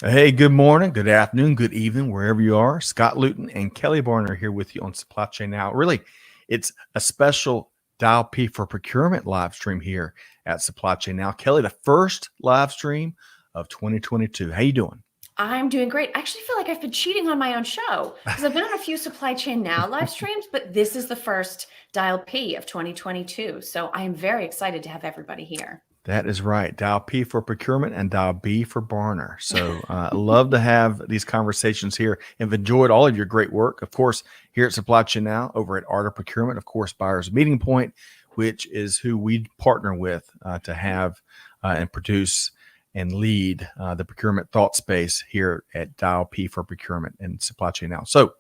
Hey, good morning, good afternoon, good evening, wherever you are. Scott Luton and Kelly Barner here with you on Supply Chain Now. Really, it's a special Dial P for Procurement live stream here at Supply Chain Now. Kelly, the first live stream of 2022. How you doing? I'm doing great. I actually feel like I've been cheating on my own show because I've been on a few Supply Chain Now live streams, but this is the first Dial P of 2022. So I am very excited to have everybody here. That is right. Dial P for procurement and dial B for Barner. So love to have these conversations here and have enjoyed all of your great work. Of course, here at Supply Chain Now over at Art of Procurement, of course, Buyers Meeting Point, which is who we partner with to have and produce and lead the procurement thought space here at Dial P for Procurement and Supply Chain Now. So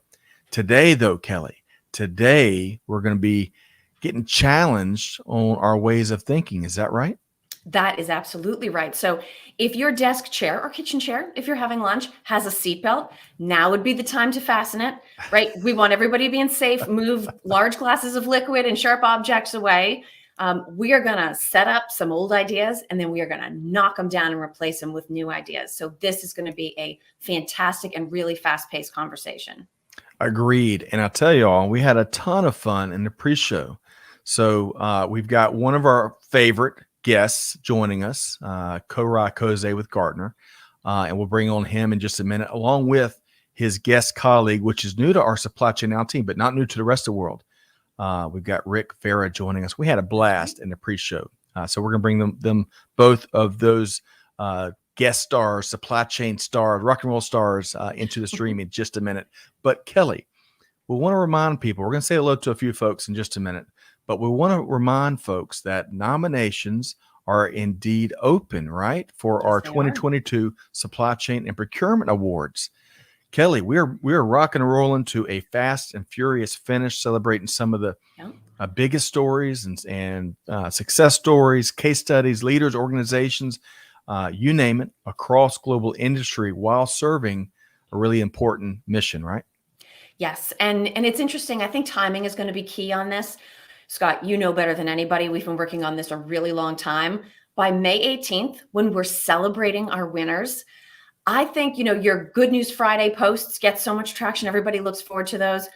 today, though, Kelly, today we're going to be getting challenged on our ways of thinking. Is that right? That is absolutely right. So if your desk chair or kitchen chair, if you're having lunch, has a seatbelt, now would be the time to fasten it, right? We want everybody being safe, move large glasses of liquid and sharp objects away. We are going to set up some old ideas and then we are going to knock them down and replace them with new ideas. So this is going to be a fantastic and really fast-paced conversation. Agreed. And I'll tell you all, we had a ton of fun in the pre-show. So we've got one of our favorite guests joining us, Korai Koze with Gartner. And we'll bring on him in just a minute, along with his guest colleague, which is new to our Supply Chain Now team, but not new to the rest of the world. We've got Rick Farah joining us. We had a blast in the pre-show. So we're going to bring them both of those guest stars, supply chain stars, rock and roll stars into the stream in just a minute. But Kelly, we want to remind people, we're going to say hello to a few folks in just a minute, but we want to remind folks that nominations are indeed open, right? For our 2022 Supply Chain and Procurement Awards. Kelly, we are rocking and rolling to a fast and furious finish, celebrating some of the biggest stories and success stories, case studies, leaders, organizations, you name it, across global industry while serving a really important mission, right? Yes. And it's interesting. I think timing is going to be key on this. Scott, you know better than anybody. We've been working on this a really long time. By May 18th, when we're celebrating our winners, I think, your Good News Friday posts get so much traction. Everybody looks forward to those.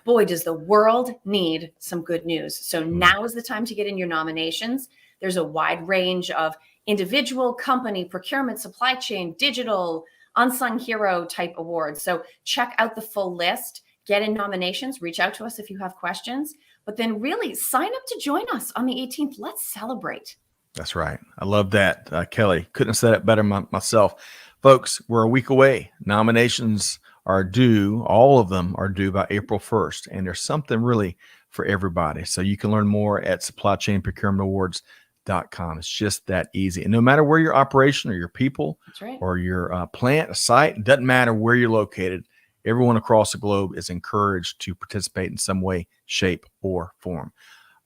Boy, does the world need some good news. So now is the time to get in your nominations. There's a wide range of individual, company, procurement, supply chain, digital, unsung hero type awards. So check out the full list, get in nominations, reach out to us if you have questions, but then really sign up to join us on the 18th. Let's celebrate. That's right. I love that, Kelly. Couldn't have said it better myself. Folks, we're a week away. Nominations are due. All of them are due by April 1st. And there's something really for everybody. So you can learn more at supplychainprocurementawards.com. It's just that easy. And no matter where your operation or your people or your plant, a site, it doesn't matter where you're located. Everyone across the globe is encouraged to participate in some way, shape, or form.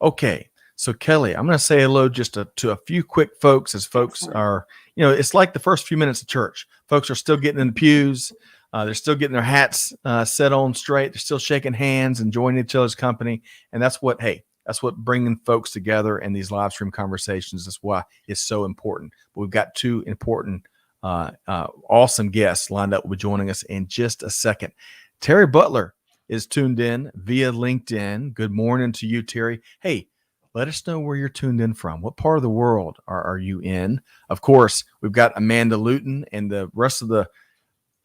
Okay. So Kelly, I'm going to say hello just to a few quick folks as folks are, it's like the first few minutes of church. Folks are still getting in the pews. They're still getting their hats set on straight. They're still shaking hands, enjoying each other's company. And that's what bringing folks together in these live stream conversations is why it's so important. But we've got two important, awesome guests lined up. Will be joining us in just a second. Terry Butler is tuned in via LinkedIn. Good morning to you, Terry. Hey, let us know where you're tuned in from. What part of the world are you in? Of course, we've got Amanda Luton and the rest of the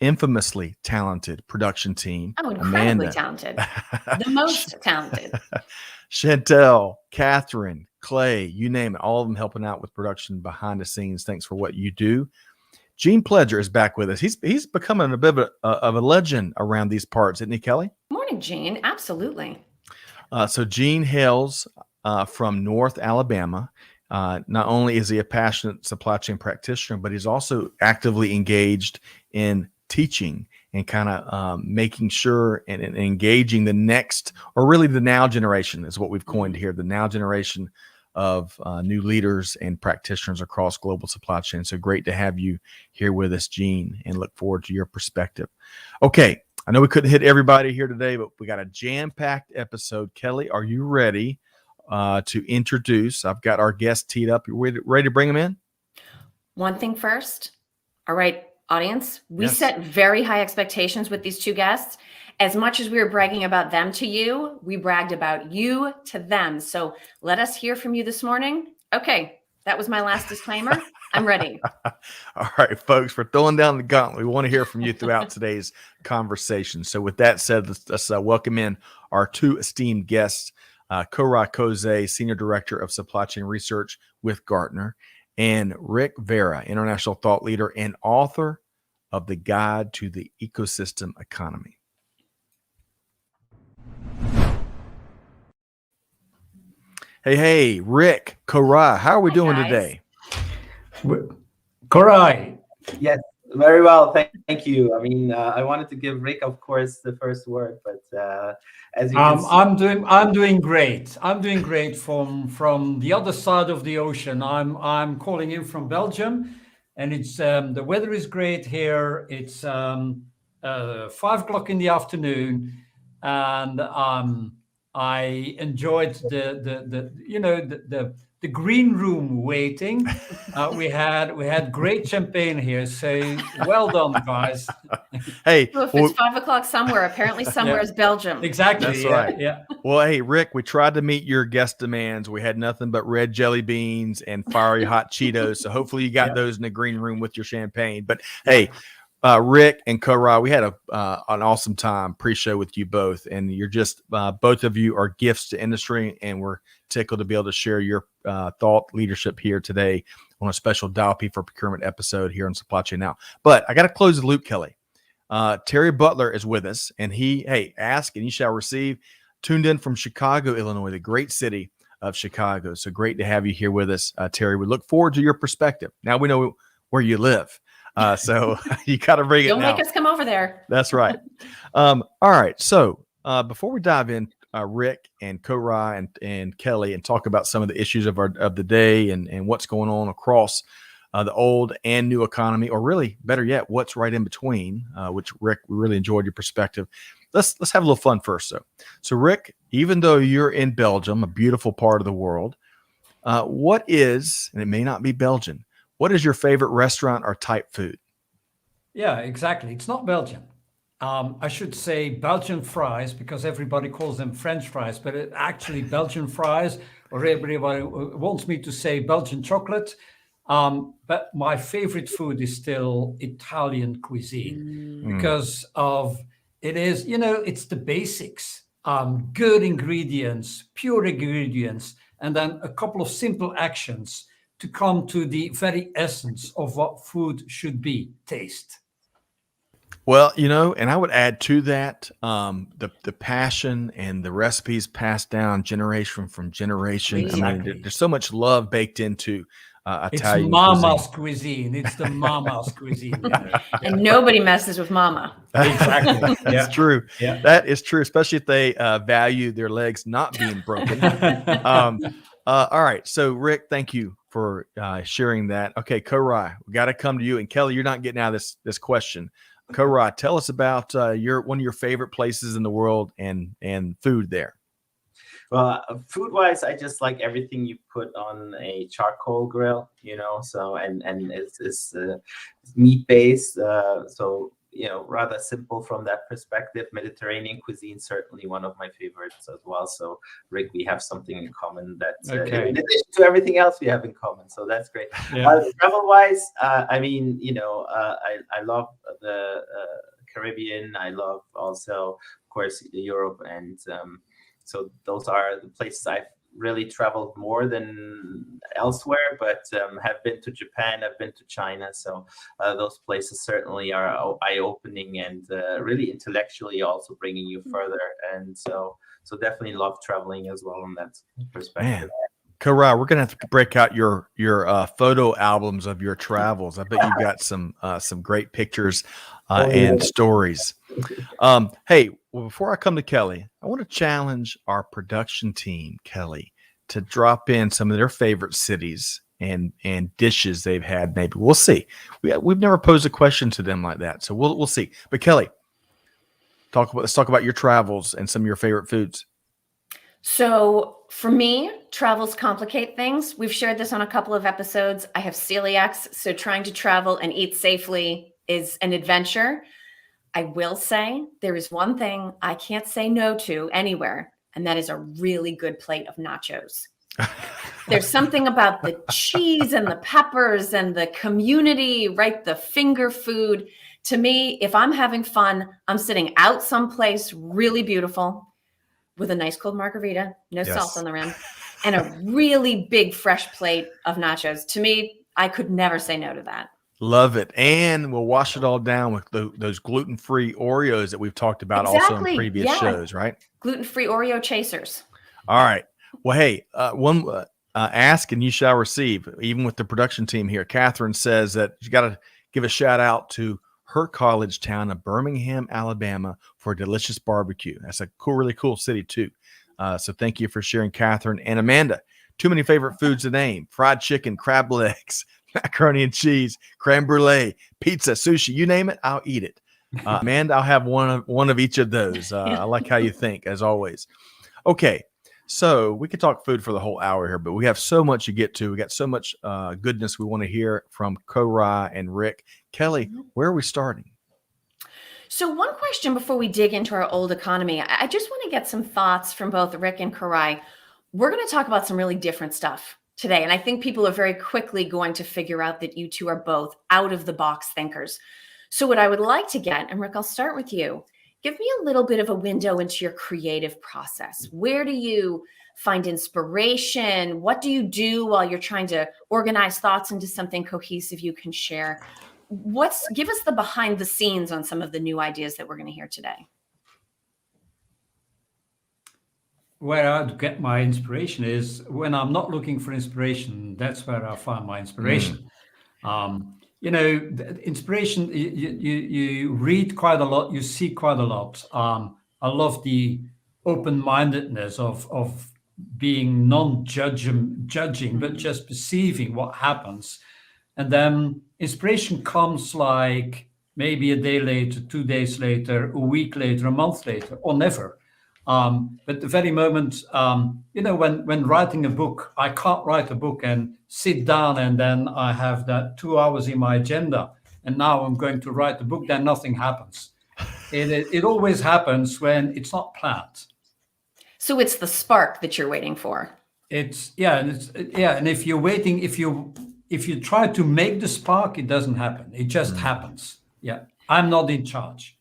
infamously talented production team. Oh, incredibly talented. The most talented. Chantel, Catherine, Clay, you name it. All of them helping out with production behind the scenes. Thanks for what you do. Gene Pledger is back with us. He's becoming a bit of a legend around these parts, isn't he, Kelly? Morning, Gene. Absolutely. So Gene hails from North Alabama. Not only is he a passionate supply chain practitioner, but he's also actively engaged in teaching and kind of making sure and engaging the next, or really the now generation is what we've coined here, the now generation of new leaders and practitioners across global supply chain. So great to have you here with us, Gene, and look forward to your perspective. Okay, I know we couldn't hit everybody here today, but we got a jam-packed episode. Kelly, are you ready to introduce? I've got our guest teed up. You ready to bring them in? One thing first. All right. audience, we Yes. set very high expectations with these two guests. As much as we were bragging about them to you, we bragged about you to them. So let us hear from you this morning. Okay, that was my last disclaimer. I'm ready. All right, folks, we're throwing down the gauntlet. We want to hear from you throughout today's conversation. So with that said, let's welcome in our two esteemed guests, Koray Koze, Senior Director of Supply Chain Research with Gartner, and Rick Vera, International Thought Leader and author of The Guide to the Ecosystem Economy. Hey, Rick, Koray, how are we doing today? Koray. Yes, very well. Thank you. I mean, I wanted to give Rick, of course, the first word, but as you can see, I'm doing great. I'm doing great from the other side of the ocean. I'm calling in from Belgium, and it's the weather is great here. It's 5 o'clock in the afternoon, and I enjoyed the green room waiting. We had great champagne here, so well done, guys. Hey, So if it's 5 o'clock somewhere, apparently somewhere is Belgium. Exactly. That's yeah, right. Yeah. Well, hey, Rick, we tried to meet your guest demands. We had nothing but red jelly beans and fiery hot Cheetos. So hopefully you got those in the green room with your champagne. But hey, Rick and Koray, we had an awesome time pre-show with you both, and you're just both of you are gifts to industry, and we're tickled to be able to share your thought leadership here today on a special Dial P for Procurement episode here on Supply Chain Now. But I got to close the loop, Kelly. Terry Butler is with us, and ask and you shall receive. Tuned in from Chicago, Illinois, the great city of Chicago. So great to have you here with us, Terry. We look forward to your perspective. Now we know where you live. So you got to bring it now. Don't make us come over there. That's right. All right. So before we dive in, Rick and Koray and Kelly, and talk about some of the issues of the day and what's going on across the old and new economy, or really better yet, what's right in between, which Rick, we really enjoyed your perspective. Let's have a little fun first, though. So Rick, even though you're in Belgium, a beautiful part of the world, what is, and it may not be Belgian, what is your favorite restaurant or type food? Yeah, exactly. It's not Belgian. I should say Belgian fries, because everybody calls them French fries, but actually Belgian fries, or everybody wants me to say Belgian chocolate. But my favorite food is still Italian cuisine because of it is, it's the basics, good ingredients, pure ingredients, and then a couple of simple actions to come to the very essence of what food should be, taste. Well, and I would add to that the passion and the recipes passed down generation from generation. Exactly. I mean, there's so much love baked into Italian It's mama's cuisine. It's the mama's cuisine. And nobody messes with mama. Exactly. That's true. Yeah. That is true, especially if they value their legs not being broken. All right. So, Rick, thank you for sharing that. Okay, Koray, we got to come to you. And Kelly, you're not getting out of this question. Koray, tell us about one of your favorite places in the world and food there. well, food-wise, I just like everything you put on a charcoal grill, so and it's meat-based, so rather simple from that perspective. Mediterranean cuisine, certainly one of my favorites as well. So, Rick, we have something in common that, Okay. in addition to everything else we have in common. So that's great. Yeah. Travel-wise, I mean, I love the Caribbean. I love also, of course, Europe, and so those are the places I've really traveled more than elsewhere, but have been to Japan, I've been to China. So those places certainly are eye-opening and really intellectually also bringing you further. And so definitely love traveling as well in that perspective. Man. Koray, we're gonna have to break out your photo albums of your travels. I bet you've got some great pictures and stories. Hey, well, before I come to Kelly, I want to challenge our production team, Kelly, to drop in some of their favorite cities and dishes they've had. Maybe we'll see. We've never posed a question to them like that, so we'll see. But Kelly, let's talk about your travels and some of your favorite foods. So for me, travels complicate things. We've shared this on a couple of episodes. I have celiacs, so trying to travel and eat safely is an adventure. I will say there is one thing I can't say no to anywhere, and that is a really good plate of nachos. There's something about the cheese and the peppers and the community, right? The finger food. To me, if I'm having fun, I'm sitting out someplace really beautiful with a nice cold margarita, no salt on the rim, and a really big fresh plate of nachos. To me, I could never say no to that. Love it. And we'll wash it all down with those gluten-free Oreos that we've talked about also in previous shows, right? Gluten-free Oreo chasers. All right. Well, hey, ask and you shall receive, even with the production team here. Catherine says that you got to give a shout out to her college town of Birmingham, Alabama for a delicious barbecue. That's a cool, really cool city too. So thank you for sharing, Catherine. And Amanda, too many favorite foods to name: fried chicken, crab legs, macaroni and cheese, creme brulee, pizza, sushi, you name it, I'll eat it. Amanda, I'll have one of each of those. I like how you think, as always. Okay, so we could talk food for the whole hour here, but we have so much to get to. We got so much goodness we want to hear from Korai and Rick. Kelly, where are we starting? So one question before we dig into our old economy, I just want to get some thoughts from both Rick and Korai. We're going to talk about some really different stuff today. And I think people are very quickly going to figure out that you two are both out of the box thinkers. So what I would like to get, and Rick, I'll start with you. Give me a little bit of a window into your creative process. Where do you find inspiration? What do you do while you're trying to organize thoughts into something cohesive you can share? Give us the behind the scenes on some of the new ideas that we're going to hear today. Where I get my inspiration is when I'm not looking for inspiration. That's where I find my inspiration. Inspiration, you read quite a lot, you see quite a lot. I love the open-mindedness of being non-judging, but just perceiving what happens. And then inspiration comes like maybe a day later, 2 days later, a week later, a month later, or never. But the very moment, when writing a book, I can't write a book and sit down and then I have that 2 hours in my agenda and now I'm going to write the book, then nothing happens. It always happens when it's not planned. So it's the spark that you're waiting for. And if you're waiting, if you try to make the spark, it doesn't happen. It just happens. Yeah, I'm not in charge.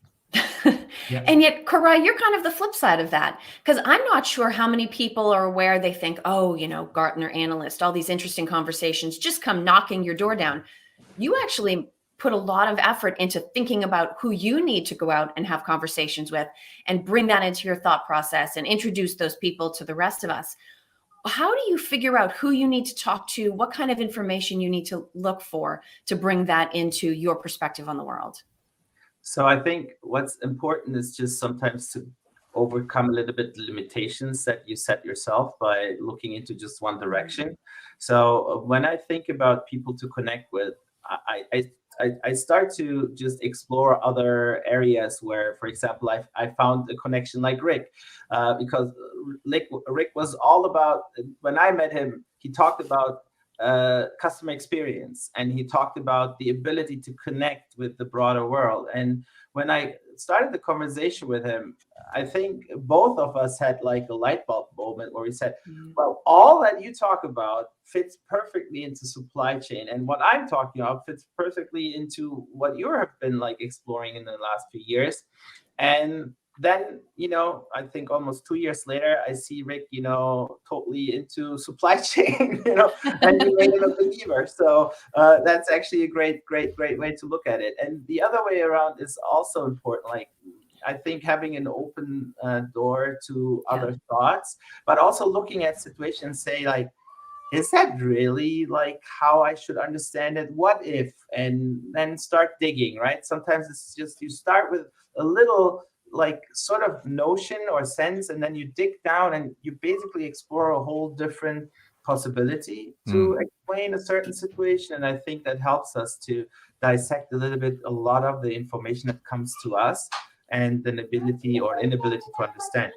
Yeah. And yet, Korai, you're kind of the flip side of that, because I'm not sure how many people are aware. They think, Gartner analyst, all these interesting conversations just come knocking your door down. You actually put a lot of effort into thinking about who you need to go out and have conversations with and bring that into your thought process and introduce those people to the rest of us. How do you figure out who you need to talk to? What kind of information you need to look for to bring that into your perspective on the world? So I think what's important is just sometimes to overcome a little bit the limitations that you set yourself by looking into just one direction. So when I think about people to connect with, I start to just explore other areas where, for example, I found a connection like Rick, because Rick was all about, when I met him, he talked about customer experience, and he talked about the ability to connect with the broader world. And when I started the conversation with him, I think both of us had like a light bulb moment where we said, well, all that you talk about fits perfectly into supply chain, and what I'm talking about fits perfectly into what you have been like exploring in the last few years. And then, I think almost 2 years later, I see Rick, totally into supply chain, and he made him a believer. So that's actually a great way to look at it. And the other way around is also important. Like, I think having an open door to other thoughts, but also looking at situations, say like, is that really like how I should understand it? What if? And then start digging, right? Sometimes it's just, you start with a little like sort of notion or sense, and then you dig down and you basically explore a whole different possibility to explain a certain situation. And I think that helps us to dissect a lot of the information that comes to us and the ability or inability to understand.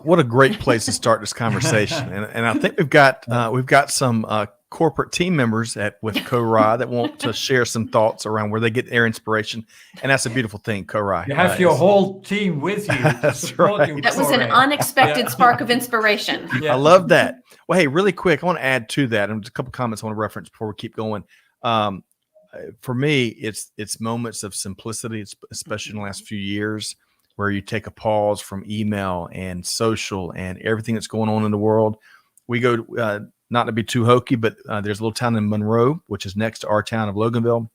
What a great place to start this conversation. And I think we've got some corporate team members with Korai that want to share some thoughts around where they get their inspiration. And that's a beautiful thing, Korai. You have your whole team with you to support you. That was an unexpected spark of inspiration. I love that. Well, hey, really quick, I want to add to that, and just a couple comments I want to reference before we keep going. For me, it's moments of simplicity, especially in the last few years, where you take a pause from email and social and everything that's going on in the world. We go, not to be too hokey, but there's a little town in Monroe, which is next to our town of Loganville.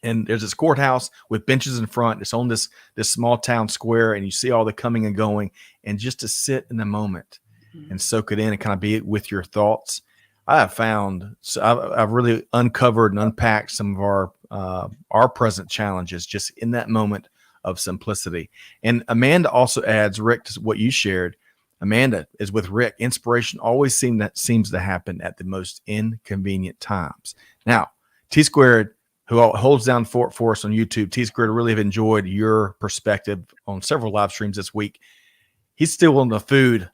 And there's this courthouse with benches in front. It's on this small town square, and you see all the coming and going. And just to sit in the moment and soak it in and kind of be with your thoughts, I have found, so I've really uncovered and unpacked some of our present challenges just in that moment of simplicity. And Amanda also adds, Rick, to what you shared. Amanda is with Rick. Inspiration always seems to happen at the most inconvenient times. Now, T Squared, who holds down fort for us on YouTube, T Squared, really have enjoyed your perspective on several live streams this week. He's still on the food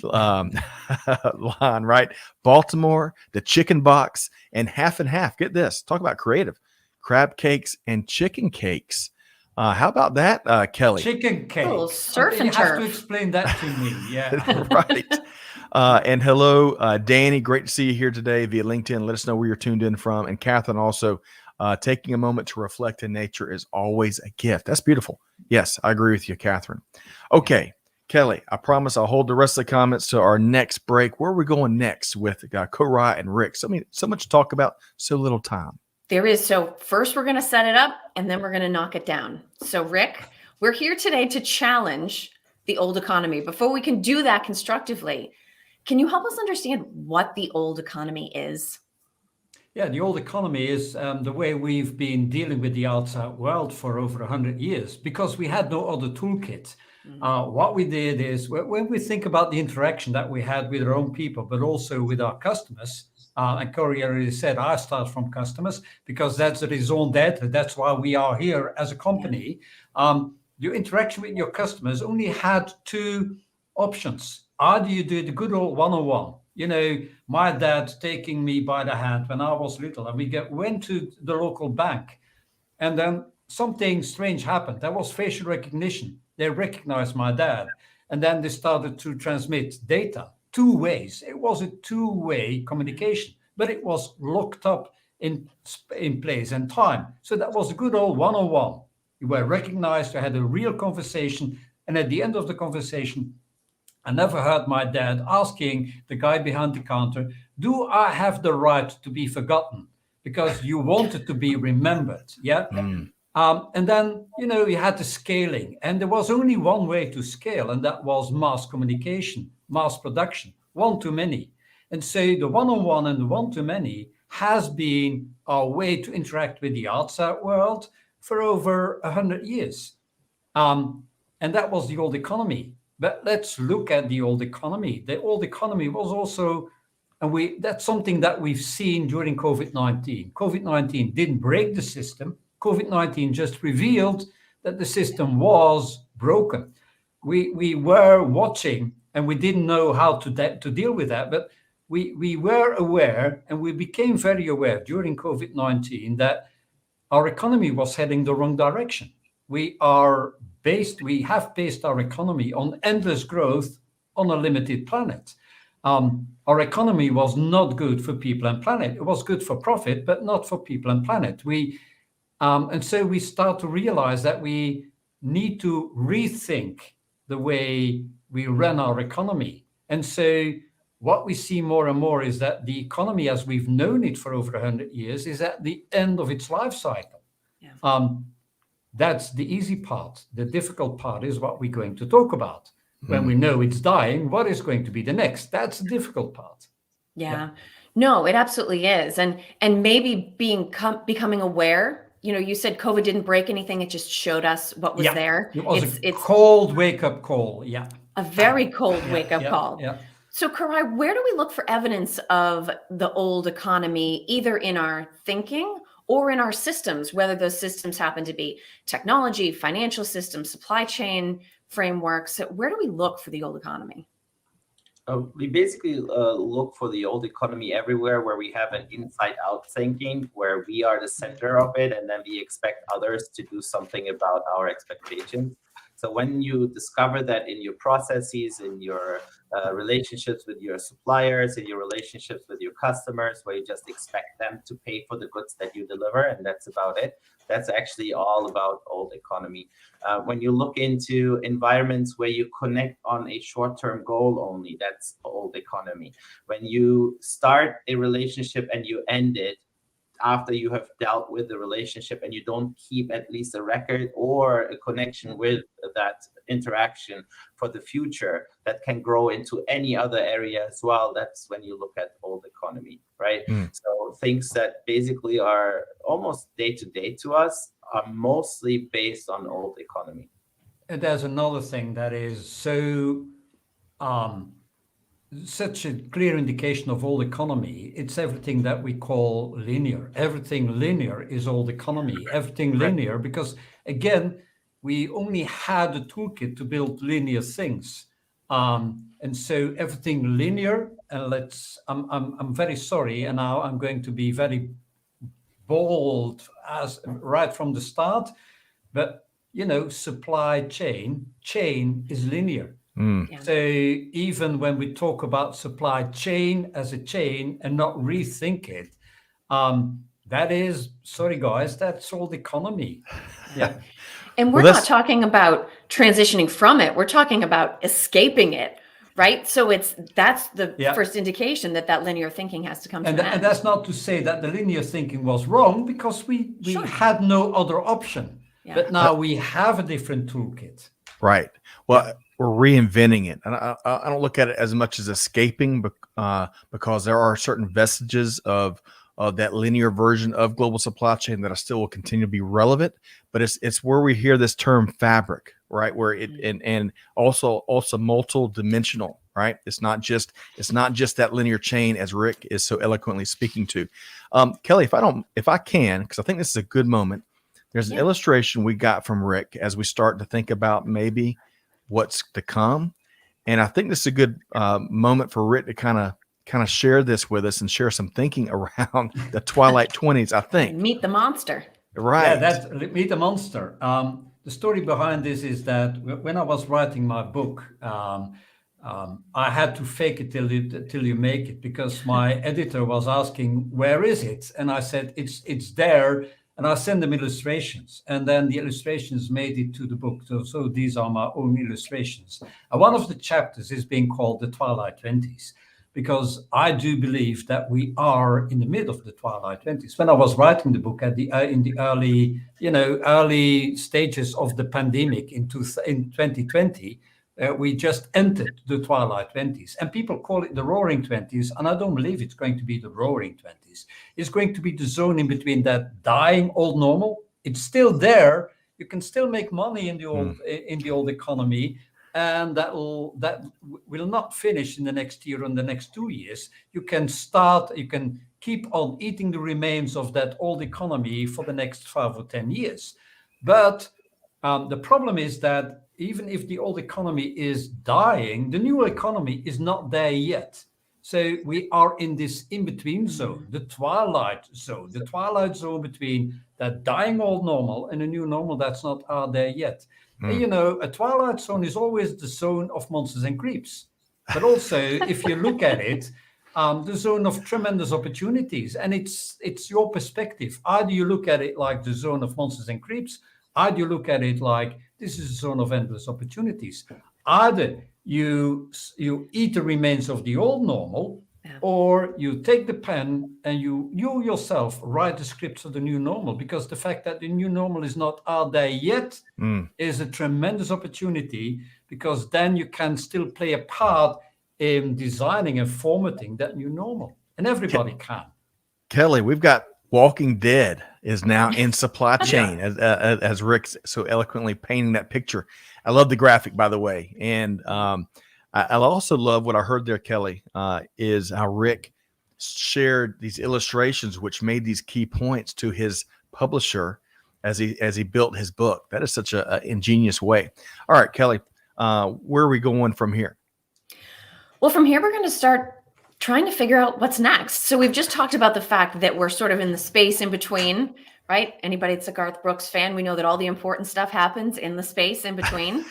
line, right? Baltimore, the chicken box, and half and half. Get this. Talk about creative. Crab cakes and chicken cakes. How about that, Kelly? Chicken cake. Oh, surf and you have turf. to explain that to me. Yeah. Right. And hello, Danny. Great to see you here today via LinkedIn. Let us know where you're tuned in from. And Catherine also, taking a moment to reflect in nature is always a gift. That's beautiful. Yes, I agree with you, Catherine. Okay, Kelly, I promise I'll hold the rest of the comments to our next break. Where are we going next with Korai and Rick? So much to talk about, so little time. There is. So first we're going to set it up and then we're going to knock it down. So Rick, we're here today to challenge the old economy. Before we can do that constructively, can you help us understand what the old economy is? Yeah, the old economy is the way we've been dealing with the outside world for over 100 years because we had no other toolkit. What we did is when we think about the interaction that we had with our own people, but also with our customers, and Corey already said, I start from customers because that's the raison d'etre. That's why we are here as a company. Your interaction with your customers only had two options. Either you do the good old one-on-one. You know, my dad taking me by the hand when I was little, and we went to the local bank, and then something strange happened. There was facial recognition. They recognized my dad, and then they started to transmit data. 2 ways. It was a 2-way communication, but it was locked up in place and time. So that was a good old one-on-one. You were recognized, you had a real conversation, and at the end of the conversation, I never heard my dad asking the guy behind the counter, do I have the right to be forgotten? Because you wanted to be remembered, yeah? And then, you know, you had the scaling, and there was only one way to scale, and that was mass communication, mass production, one-to-many. And so the one-on-one and the one-to-many has been our way to interact with the outside world for over 100 years. And that was the old economy. But let's look at the old economy. The old economy was also, and that's something that we've seen during COVID-19. COVID-19 didn't break the system. COVID-19 just revealed that the system was broken. We were watching, and we didn't know how to deal with that, but we were aware, and we became very aware during COVID-19 that our economy was heading the wrong direction. We have based our economy on endless growth on a limited planet. Our economy was not good for people and planet. It was good for profit, but not for people and planet. And so we start to realize that we need to rethink the way we run our economy. And so what we see more and more is that the economy, as we've known it for over 100 years, is at the end of its life cycle. Yeah. That's the easy part. The difficult part is what we're going to talk about. When we know it's dying, what is going to be the next? That's the difficult part. Yeah. No, it absolutely is. And maybe becoming aware. You know, you said COVID didn't break anything. It just showed us what was there. It was a cold wake-up call. Yeah. A very cold wake-up call. Yeah. So, Korai, where do we look for evidence of the old economy, either in our thinking or in our systems, whether those systems happen to be technology, financial systems, supply chain frameworks? Where do we look for the old economy? We basically look for the old economy everywhere where we have an inside-out thinking, where we are the center of it, and then we expect others to do something about our expectations. So when you discover that in your processes, in your relationships with your suppliers, in your relationships with your customers, where you just expect them to pay for the goods that you deliver, and that's about it, that's actually all about old economy. When you look into environments where you connect on a short-term goal only, that's old economy. When you start a relationship and you end it after you have dealt with the relationship, and you don't keep at least a record or a connection with that interaction for the future that can grow into any other area as well, that's when you look at old economy, right? So things that basically are almost day to day to us are mostly based on old economy. And there's another thing that is such a clear indication of old economy. It's everything that we call linear. Everything linear is old economy. Everything linear, because again, we only had a toolkit to build linear things. And so everything linear, and I'm very sorry, and now I'm going to be very bold as right from the start, but supply chain is linear. Yeah. So even when we talk about supply chain as a chain and not rethink it, that is, sorry guys, that's old economy. Yeah. And we're not talking about transitioning from it. We're talking about escaping it, right? So that's the first indication that linear thinking has to come to an end. And that's not to say that the linear thinking was wrong, because we had no other option. Yeah. But now we have a different toolkit. Right. Well, we're reinventing it. And I don't look at it as much as escaping, because there are certain vestiges of that linear version of global supply chain that still will continue to be relevant. But it's where we hear this term fabric, right? Where it and also multi-dimensional, right? It's not just that linear chain, as Rick is so eloquently speaking to. Kelly, if I can, because I think this is a good moment. There's an illustration we got from Rick as we start to think about maybe what's to come. And I think this is a good moment for Rick to kind of share this with us and share some thinking around the Twilight 20s, I think. Meet the monster. Right. Yeah, that's Meet the Monster. The story behind this is that when I was writing my book, I had to fake it till you make it, because my editor was asking, where is it? And I said, it's there. And I sent them illustrations, and then the illustrations made it to the book. So these are my own illustrations. And one of the chapters is being called the Twilight 20s, because I do believe that we are in the middle of the Twilight 20s. When I was writing the book in the early stages of the pandemic in 2020, we just entered the Twilight 20s, and people call it the Roaring 20s, and I don't believe it's going to be the Roaring 20s. It's going to be the zone in between that dying old normal. It's still there. You can still make money in the old economy, and that will not finish in the next year or in the next 2 years. You can keep on eating the remains of that old economy for the next 5 or 10 years. But the problem is that even if the old economy is dying, the new economy is not there yet. So we are in this in-between zone, the twilight zone between that dying old normal and a new normal that's not out there yet. And, a twilight zone is always the zone of monsters and creeps. But also, if you look at it, the zone of tremendous opportunities. And it's your perspective. Either you look at it like the zone of monsters and creeps, either you look at it like this is a zone of endless opportunities. Either you eat the remains of the old normal, or you take the pen and you yourself write the scripts of the new normal, because the fact that the new normal is not out there yet is a tremendous opportunity, because then you can still play a part in designing and formatting that new normal, and everybody can. Kelly, we've got Walking Dead is now in supply chain, as Rick's so eloquently painting that picture. I love the graphic, by the way. And I also love what I heard there, Kelly, is how Rick shared these illustrations, which made these key points to his publisher as he built his book. That is such an ingenious way. All right, Kelly, where are we going from here? Well, from here, we're going to start trying to figure out what's next. So we've just talked about the fact that we're sort of in the space in between, right? Anybody that's a Garth Brooks fan, we know that all the important stuff happens in the space in between.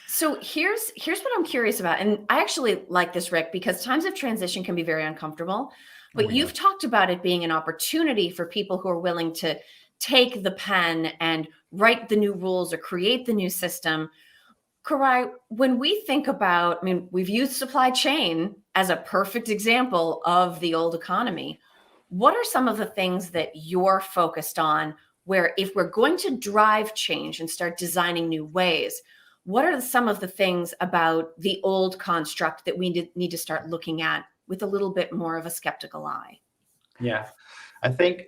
So here's what I'm curious about. And I actually like this, Rick, because times of transition can be very uncomfortable. But you've talked about it being an opportunity for people who are willing to take the pen and write the new rules or create the new system. Karai, when we think about, I mean, we've used supply chain as a perfect example of the old economy. What are some of the things that you're focused on where if we're going to drive change and start designing new ways, what are some of the things about the old construct that we need to start looking at with a little bit more of a skeptical eye? Yeah, I think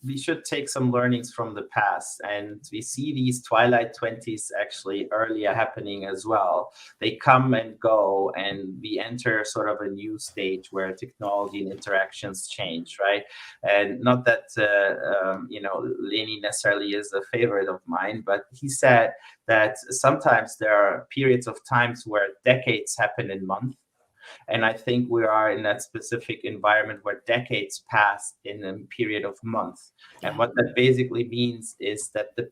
we should take some learnings from the past, and we see these Twilight 20s actually earlier happening as well. They come and go, and we enter sort of a new stage where technology and interactions change, right? And not that Lenny necessarily is a favorite of mine, but he said that sometimes there are periods of times where decades happen in months. And I think we are in that specific environment where decades pass in a period of months. And what that basically means is that the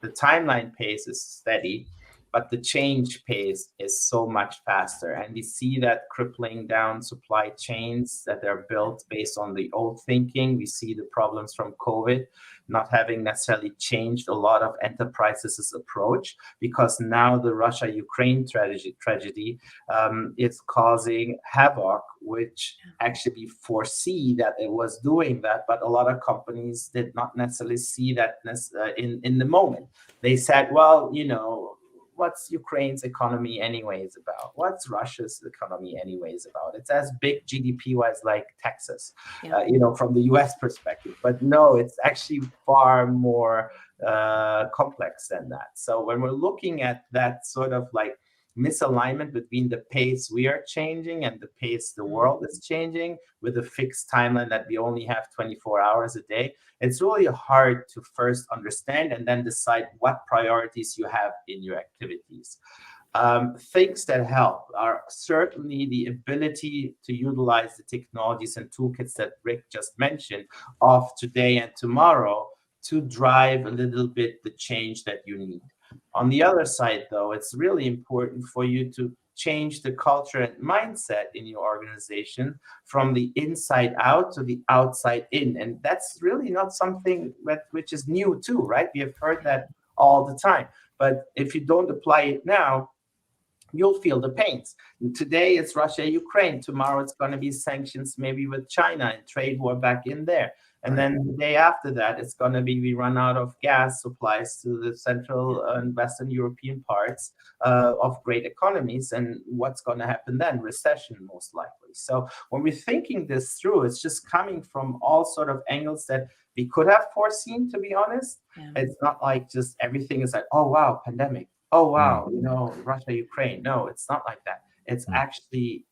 timeline pace is steady, but the change pace is so much faster. And we see that crippling down supply chains that are built based on the old thinking. We see the problems from COVID not having necessarily changed a lot of enterprises' approach, because now the Russia-Ukraine tragedy is causing havoc, which actually foresee that it was doing that, but a lot of companies did not necessarily see that in the moment. They said, well, what's Ukraine's economy anyways about? What's Russia's economy anyways about? It's as big GDP-wise like Texas, from the US perspective. But no, it's actually far more complex than that. So when we're looking at that sort of like misalignment between the pace we are changing and the pace the world is changing with a fixed timeline that we only have 24 hours a day, it's really hard to first understand and then decide what priorities you have in your activities. Things that help are certainly the ability to utilize the technologies and toolkits that Rick just mentioned of today and tomorrow to drive a little bit the change that you need. On the other side, though, it's really important for you to change the culture and mindset in your organization from the inside out to the outside in. And that's really not something which is new too, right? We have heard that all the time. But if you don't apply it now, you'll feel the pains. Today it's Russia, Ukraine. Tomorrow it's going to be sanctions, maybe with China and trade war back in there. And then the day after that, it's going to be we run out of gas supplies to the Central and Western European parts of great economies. And what's going to happen then? Recession, most likely. So when we're thinking this through, it's just coming from all sort of angles that we could have foreseen, to be honest. Yeah. It's not like just everything is like, oh, wow, pandemic. Oh, wow, Russia, Ukraine. No, it's not like that. It's actually,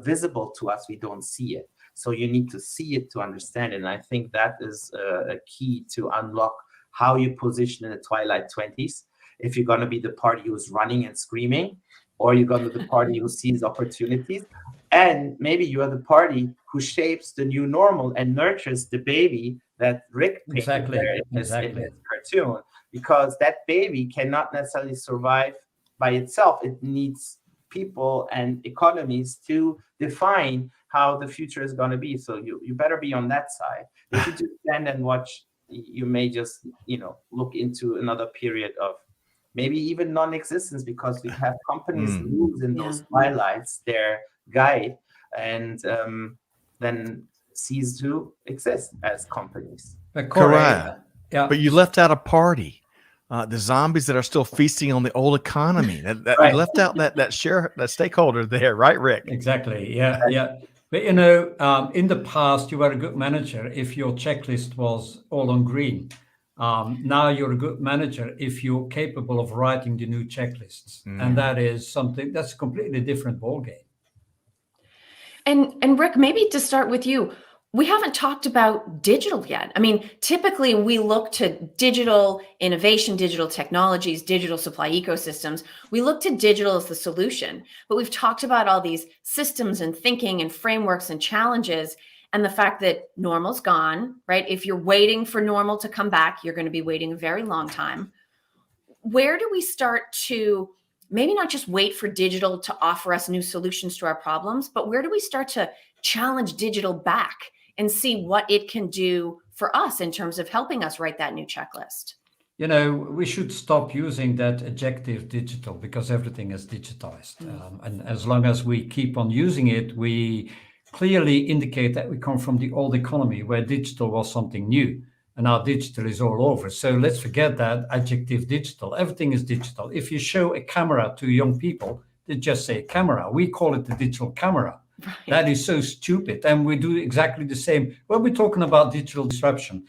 visible to us. We don't see it. So you need to see it to understand it. And I think that is a key to unlock how you position in the Twilight 20s. If you're going to be the party who's running and screaming, or you're going to be the party who sees opportunities, and maybe you are the party who shapes the new normal and nurtures the baby that Rick painted there in his cartoon, because that baby cannot necessarily survive by itself. It needs people and economies to define how the future is going to be. So you better be on that side. If you just stand and watch, you may just look into another period of maybe even non-existence, because we have companies lose in those twilights their guide and then cease to exist as companies. Correct. Yeah. But you left out a party. The zombies that are still feasting on the old economy. Right. You left out that stakeholder there, right, Rick? Exactly. Yeah. But in the past, you were a good manager if your checklist was all on green. Now you're a good manager if you're capable of writing the new checklists, and that is something that's a completely different ballgame. And Rick, maybe to start with you, we haven't talked about digital yet. I mean, typically we look to digital innovation, digital technologies, digital supply ecosystems. We look to digital as the solution, but we've talked about all these systems and thinking and frameworks and challenges, and the fact that normal's gone, right? If you're waiting for normal to come back, you're going to be waiting a very long time. Where do we start to maybe not just wait for digital to offer us new solutions to our problems, but where do we start to challenge digital back and see what it can do for us in terms of helping us write that new checklist? You know, we should stop using that adjective digital, because everything is digitized. And as long as we keep on using it, we clearly indicate that we come from the old economy where digital was something new. And now digital is all over. So let's forget that adjective digital. Everything is digital. If you show a camera to young people, they just say camera. We call it the digital camera. Right. That is so stupid. And we do exactly the same when we're talking about digital disruption.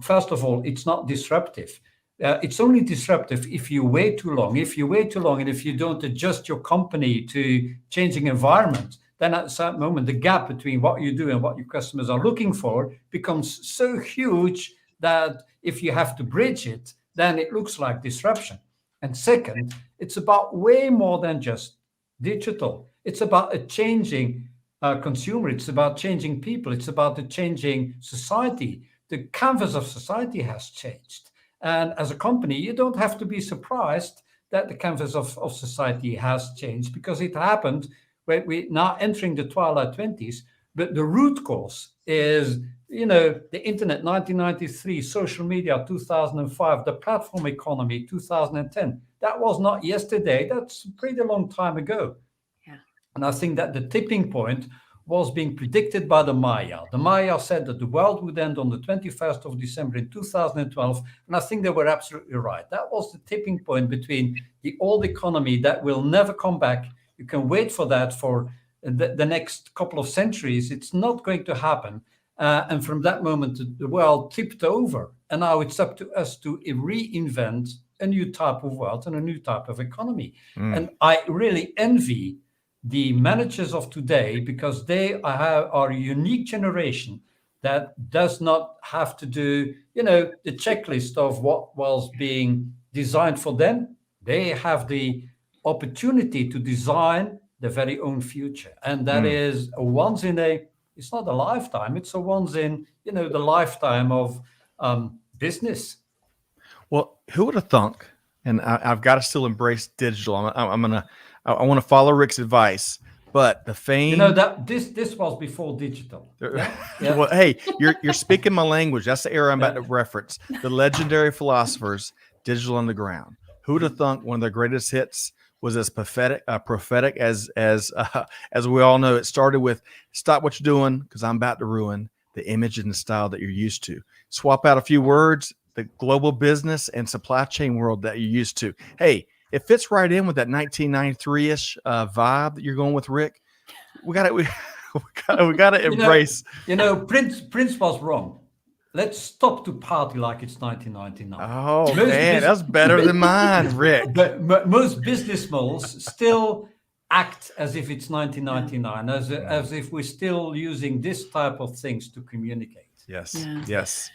First of all, it's not disruptive. It's only disruptive if you wait too long. If you wait too long and if you don't adjust your company to changing environment, then at a certain moment, the gap between what you do and what your customers are looking for becomes so huge that if you have to bridge it, then it looks like disruption. And second, it's about way more than just digital. It's about a changing consumer. It's about changing people. It's about the changing society. The canvas of society has changed. And as a company, you don't have to be surprised that the canvas of society has changed, because it happened when we're now entering the Twilight 20s. But the root cause is, you know, the internet 1993, social media 2005, the platform economy 2010. That was not yesterday. That's a pretty long time ago. Yeah. And I think that the tipping point was being predicted by the Maya. The Maya said that the world would end on the 21st of December in 2012. And I think they were absolutely right. That was the tipping point between the old economy that will never come back. You can wait for that for the next couple of centuries. It's not going to happen. And from that moment, the world tipped over. And now it's up to us to reinvent a new type of world and a new type of economy. And I really envy the managers of today, because they are a unique generation that does not have to do, you know, the checklist of what was being designed for them. They have the opportunity to design their very own future. And that is a once in a, it's not a lifetime, it's a once in, you know, the lifetime of business. Well, who would have thunk? And I've got to still embrace digital. I want to follow Rick's advice, but the fame. You know that this was before digital. Yeah? Yeah. Well, hey, you're speaking my language. That's the era I'm about to reference. The legendary philosophers, Digital Underground. Who would have thunk one of their greatest hits was as prophetic as we all know? It started with "Stop what you're doing, because I'm about to ruin the image and the style that you're used to." Swap out a few words. The global business and supply chain world that you're used to. Hey, it fits right in with that 1993-ish vibe that you're going with, Rick. We got to embrace. You know, Prince was wrong. Let's stop to party like it's 1999. Oh, man, that's better than mine, Rick. But most business models still act as if it's 1999, as if we're still using this type of things to communicate. Yes, yes.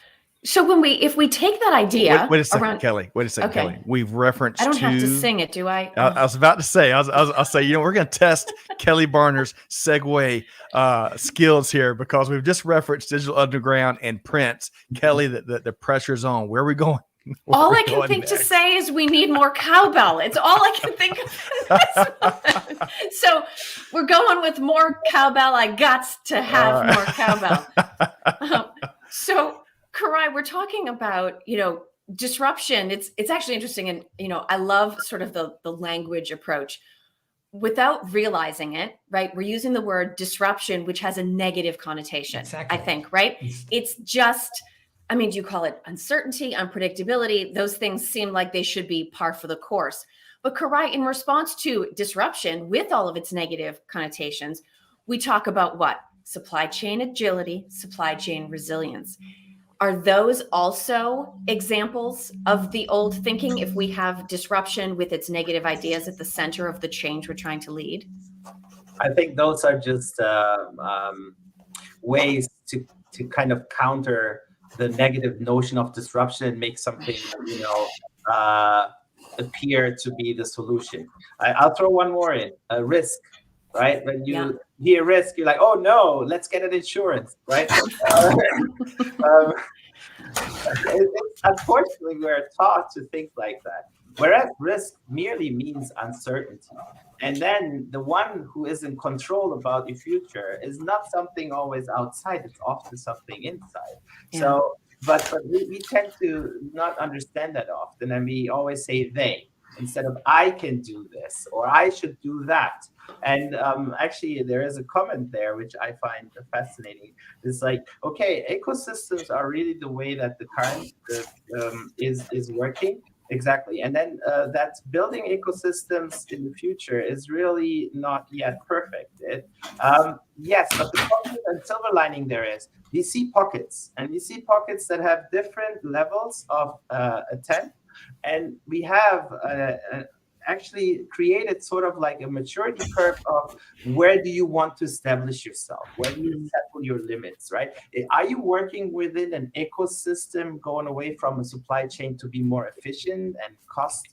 So if we take that idea, wait a second, Kelly. Wait a second, okay. Kelly. We've referenced. I don't have to sing it, do I? I was about to say. I'll say. You know, we're going to test Kelly Barner's segue skills here, because we've just referenced Digital Underground and Prince. Kelly, the pressure's on. Where are we going? All I can think to say is we need more cowbell. It's all I can think of. So we're going with more cowbell. I got to have more cowbell. So. Karai, we're talking about, you know, disruption. It's actually interesting. And, you know, I love sort of the language approach without realizing it, right? We're using the word disruption, which has a negative connotation, exactly. I think, right? It's just, I mean, do you call it uncertainty, unpredictability? Those things seem like they should be par for the course. But Karai, in response to disruption with all of its negative connotations, we talk about what? Supply chain agility, supply chain resilience. Are those also examples of the old thinking if we have disruption with its negative ideas at the center of the change we're trying to lead? I think those are just ways to kind of counter the negative notion of disruption and make something, appear to be the solution. I'll throw one more in, risk, right? When you hear risk, you're like, oh no, let's get an insurance, right? Unfortunately, we're taught to think like that. Whereas risk merely means uncertainty. And then the one who is in control about the future is not something always outside, it's often something inside. Yeah. So, but we tend to not understand that often. And we always say they, instead of I can do this or I should do that. And actually, there is a comment there, which I find fascinating. It's like, okay, ecosystems are really the way that the current is working. Exactly. And then that building ecosystems in the future is really not yet perfect. Yes, but the positive and silver lining there is we see pockets, and we see pockets that have different levels of attempt. And we have actually created sort of like a maturity curve of where do you want to establish yourself? Where do you settle your limits, right? Are you working within an ecosystem going away from a supply chain to be more efficient and cost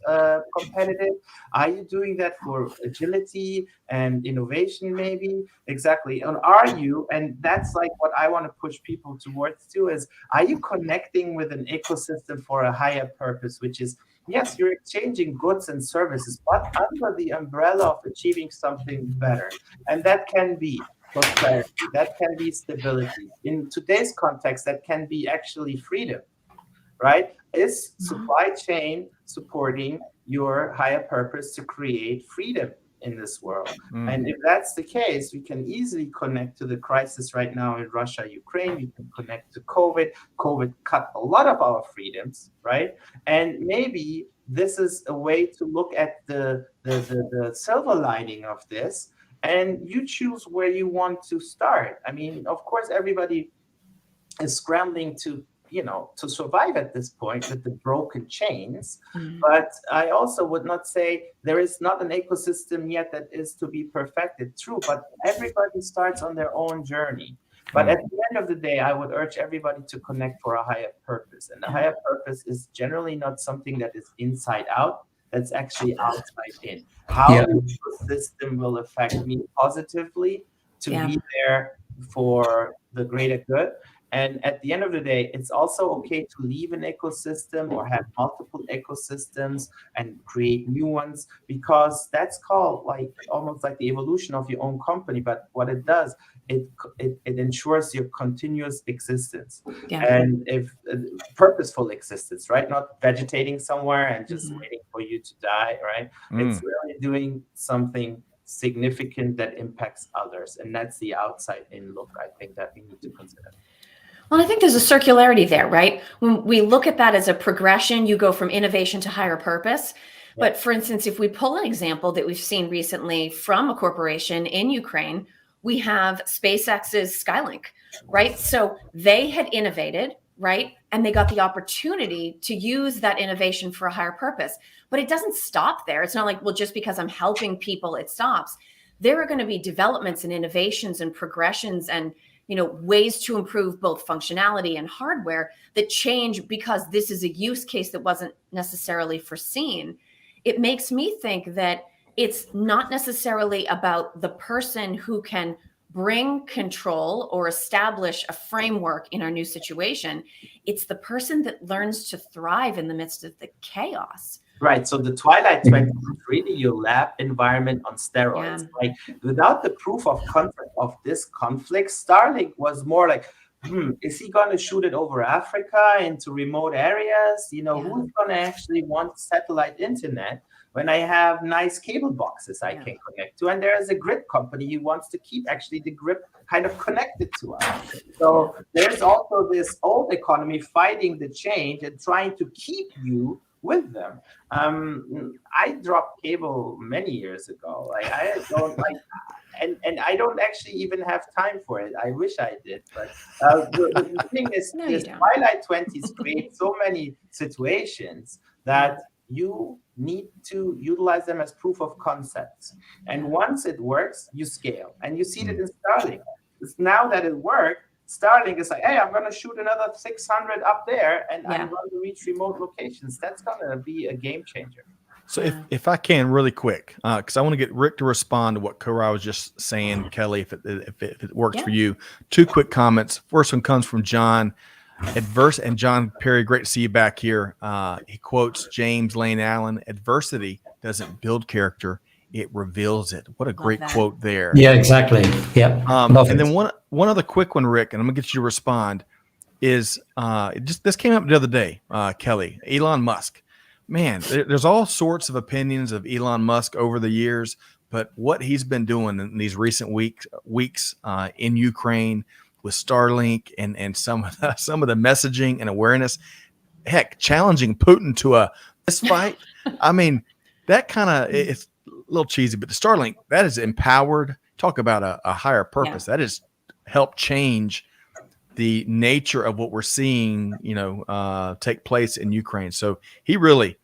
competitive? Are you doing that for agility and innovation maybe? Exactly. And are you, and that's like what I want to push people towards too, is are you connecting with an ecosystem for a higher purpose, which is, yes, you're exchanging goods and services, but under the umbrella of achieving something better. And that can be prosperity, that can be stability. In today's context, that can be actually freedom, right? Is supply chain supporting your higher purpose to create freedom in this world? And if that's the case, we can easily connect to the crisis right now in Russia, Ukraine. We can connect to COVID. COVID cut a lot of our freedoms, right? And maybe this is a way to look at the silver lining of this, and you choose where you want to start. I mean, of course, everybody is scrambling to survive at this point with the broken chains. But I also would not say there is not an ecosystem yet that is to be perfected. True, but everybody starts on their own journey. But at the end of the day, I would urge everybody to connect for a higher purpose. And the higher purpose is generally not something that is inside out, that's actually outside in. How the ecosystem will affect me positively to be there for the greater good. And at the end of the day, it's also okay to leave an ecosystem or have multiple ecosystems and create new ones, because that's called like almost like the evolution of your own company. But what it does, it ensures your continuous existence and if purposeful existence, right? Not vegetating somewhere and just waiting for you to die, right? It's really doing something significant that impacts others. And that's the outside in look, I think, that we need to consider. Well, I think there's a circularity there, right? When we look at that as a progression, you go from innovation to higher purpose. But for instance, if we pull an example that we've seen recently from a corporation in Ukraine, we have SpaceX's Skylink, right? So they had innovated, right? And they got the opportunity to use that innovation for a higher purpose. But it doesn't stop there. It's not like, well, just because I'm helping people, it stops. There are going to be developments and innovations and progressions and ways to improve both functionality and hardware that change because this is a use case that wasn't necessarily foreseen. It makes me think that it's not necessarily about the person who can bring control or establish a framework in our new situation. It's the person that learns to thrive in the midst of the chaos. Right. So the Twilight 20 is really your lab environment on steroids. Like without the proof of concept of this conflict, Starlink was more like, is he going to shoot it over Africa into remote areas? Who's going to actually want satellite internet when I have nice cable boxes I can connect to? And there is a grid company who wants to keep actually the grid kind of connected to us. So there's also this old economy fighting the change and trying to keep you with them. I dropped cable many years ago. Like I don't like, and I don't actually even have time for it. I wish I did, but the thing is, this Twilight 20s create so many situations that you need to utilize them as proof of concepts. And once it works, you scale. And you see that in Starlink. now that it worked, Starlink is like, hey, I'm going to shoot another 600 up there, and I'm going to reach remote locations. That's going to be a game changer. So if I can really quick, because I want to get Rick to respond to what Koray was just saying, Kelly, if it works for you. 2 quick comments. First one comes from John. And John Perry, great to see you back here. He quotes James Lane Allen: "Adversity doesn't build character; it reveals it." What a great quote there. Yeah, exactly. Yeah. And then one other quick one, Rick, and I'm gonna get you to respond. Is this came up the other day, Kelly? Elon Musk. Man, there's all sorts of opinions of Elon Musk over the years, but what he's been doing in these recent weeks in Ukraine with Starlink and some of the messaging and awareness, heck, challenging Putin to a fist fight. I mean, that kind of, it's a little cheesy, but the Starlink, that is empowered. Talk about a higher purpose. That has helped change the nature of what we're seeing, take place in Ukraine. So he really,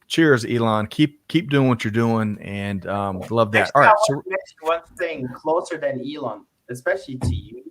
cheers, Elon. Keep doing what you're doing, and love that. All right. So one thing closer than Elon, especially to you,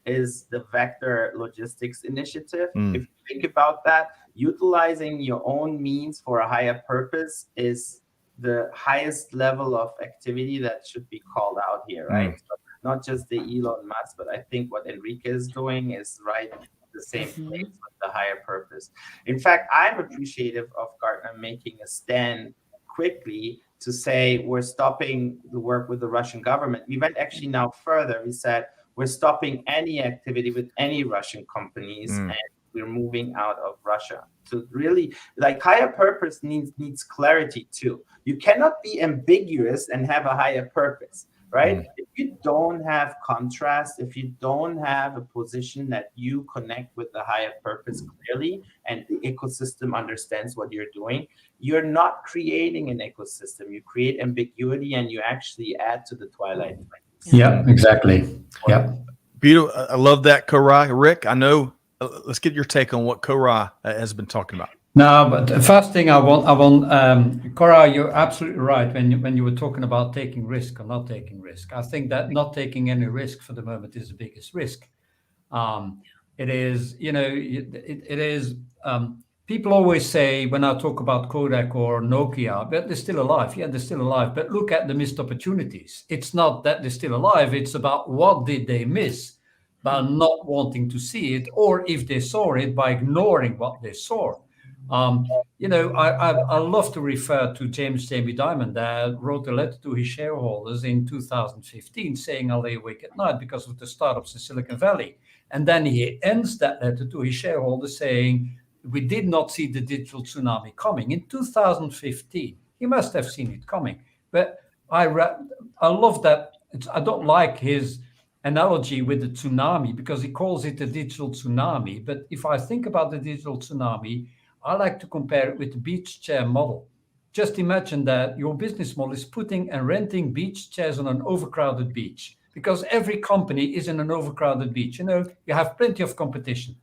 is the Vector Logistics Initiative. If you think about that, utilizing your own means for a higher purpose is the highest level of activity that should be called out here, right? So not just the Elon Musk, but I think what Enrique is doing is right the same place with the higher purpose. In fact, I'm appreciative of Gartner making a stand quickly to say we're stopping the work with the Russian government. We went actually now further. We said we're stopping any activity with any Russian companies and we're moving out of Russia. So really, like, higher purpose needs clarity too. You cannot be ambiguous and have a higher purpose, right? If you don't have contrast, if you don't have a position that you connect with the higher purpose clearly and the ecosystem understands what you're doing, you're not creating an ecosystem. You create ambiguity and you actually add to the Twilight. Yeah, exactly. Yeah. Beautiful. I love that, Koray. Rick, I know. Let's get your take on what Koray has been talking about. No, but the first thing I want, Koray, you're absolutely right when you were talking about taking risk or not taking risk. I think that not taking any risk for the moment is the biggest risk. It is, it is. People always say when I talk about Kodak or Nokia, but they're still alive. Yeah, they're still alive. But look at the missed opportunities. It's not that they're still alive. It's about what did they miss by not wanting to see it, or if they saw it, by ignoring what they saw. I love to refer to Jamie Dimon, that wrote a letter to his shareholders in 2015 saying, I lay awake at night because of the startups in Silicon Valley. And then he ends that letter to his shareholders saying, we did not see the digital tsunami coming. In 2015, he must have seen it coming. But I love that. I don't like his analogy with the tsunami because he calls it a digital tsunami. But if I think about the digital tsunami, I like to compare it with the beach chair model. Just imagine that your business model is putting and renting beach chairs on an overcrowded beach, because every company is in an overcrowded beach. You have plenty of competition.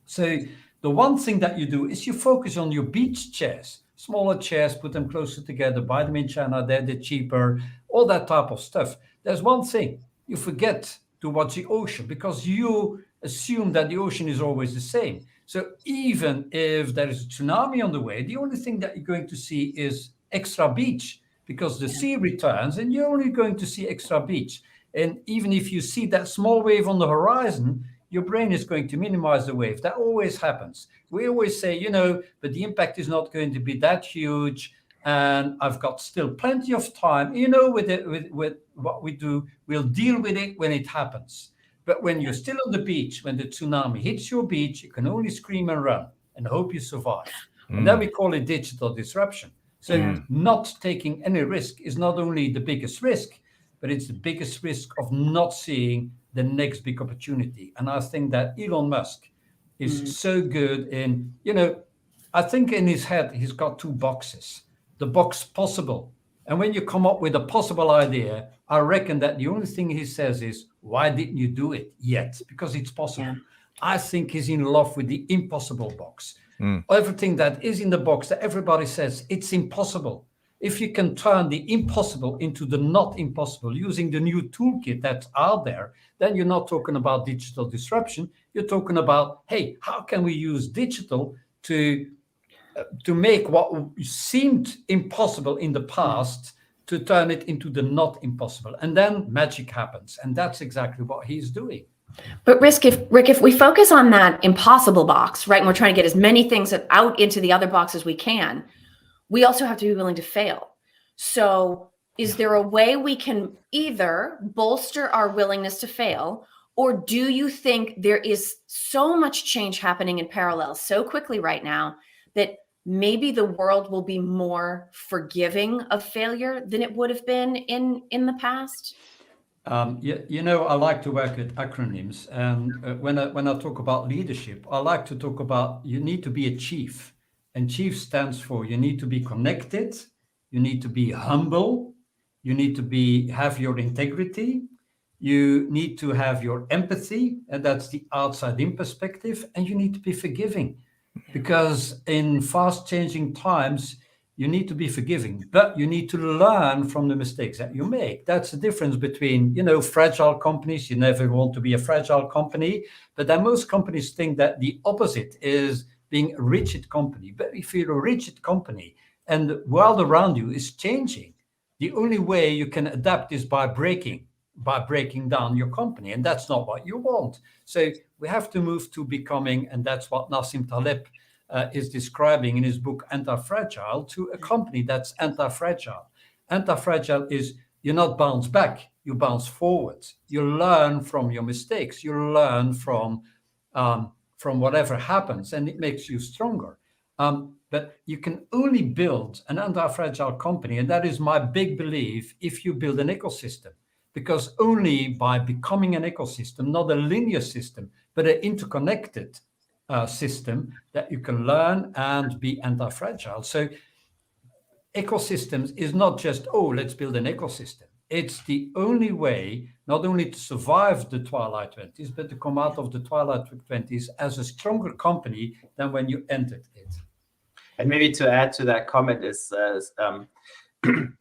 So the one thing that you do is you focus on your beach chairs, smaller chairs, put them closer together, buy them in China, they're cheaper, all that type of stuff. There's one thing, you forget to watch the ocean because you assume that the ocean is always the same. So even if there is a tsunami on the way, the only thing that you're going to see is extra beach, because the sea returns and you're only going to see extra beach. And even if you see that small wave on the horizon, your brain is going to minimize the wave. That always happens. We always say, but the impact is not going to be that huge. And I've got still plenty of time. With what we do, we'll deal with it when it happens. But when you're still on the beach, when the tsunami hits your beach, you can only scream and run and hope you survive. And then we call it digital disruption. So not taking any risk is not only the biggest risk, but it's the biggest risk of not seeing the next big opportunity. And I think that Elon Musk is so good in, I think in his head, he's got 2 boxes. The box possible. And when you come up with a possible idea, I reckon that the only thing he says is, why didn't you do it yet? Because it's possible. Yeah. I think he's in love with the impossible box. Everything that is in the box that everybody says it's impossible. If you can turn the impossible into the not impossible using the new toolkit that's out there, then you're not talking about digital disruption. You're talking about, hey, how can we use digital to make what seemed impossible in the past, to turn it into the not impossible. And then magic happens. And that's exactly what he's doing. But Rick, if we focus on that impossible box, right, and we're trying to get as many things out into the other box as we can, we also have to be willing to fail. So is there a way we can either bolster our willingness to fail, or do you think there is so much change happening in parallel so quickly right now that maybe the world will be more forgiving of failure than it would have been in the past? You know, I like to work with acronyms, and when I talk about leadership, I like to talk about you need to be a chief, and chief stands for you need to be connected, you need to be humble, you need to have your integrity, you need to have your empathy, and that's the outside-in perspective, and you need to be forgiving, because in fast-changing times, you need to be forgiving, but you need to learn from the mistakes that you make. That's the difference between, you know, fragile companies. You never want to be a fragile company, but then most companies think that the opposite is being a rigid company. But if you're a rigid company and the world around you is changing, the only way you can adapt is by breaking down your company. And that's not what you want. So we have to move to becoming, and that's what Nassim Taleb is describing in his book Anti-Fragile, to a company that's anti-fragile. Anti-fragile is you not bounce back, you bounce forward. You learn from your mistakes. You learn from whatever happens, and it makes you stronger. But you can only build an anti-fragile company, and that is my big belief, if you build an ecosystem. Because only by becoming an ecosystem, not a linear system, but an interconnected system, that you can learn and be anti-fragile. So ecosystems is not just, oh, let's build an ecosystem. It's the only way, not only to survive the Twilight 20s, but to come out of the Twilight 20s as a stronger company than when you entered it. And maybe to add to that comment is,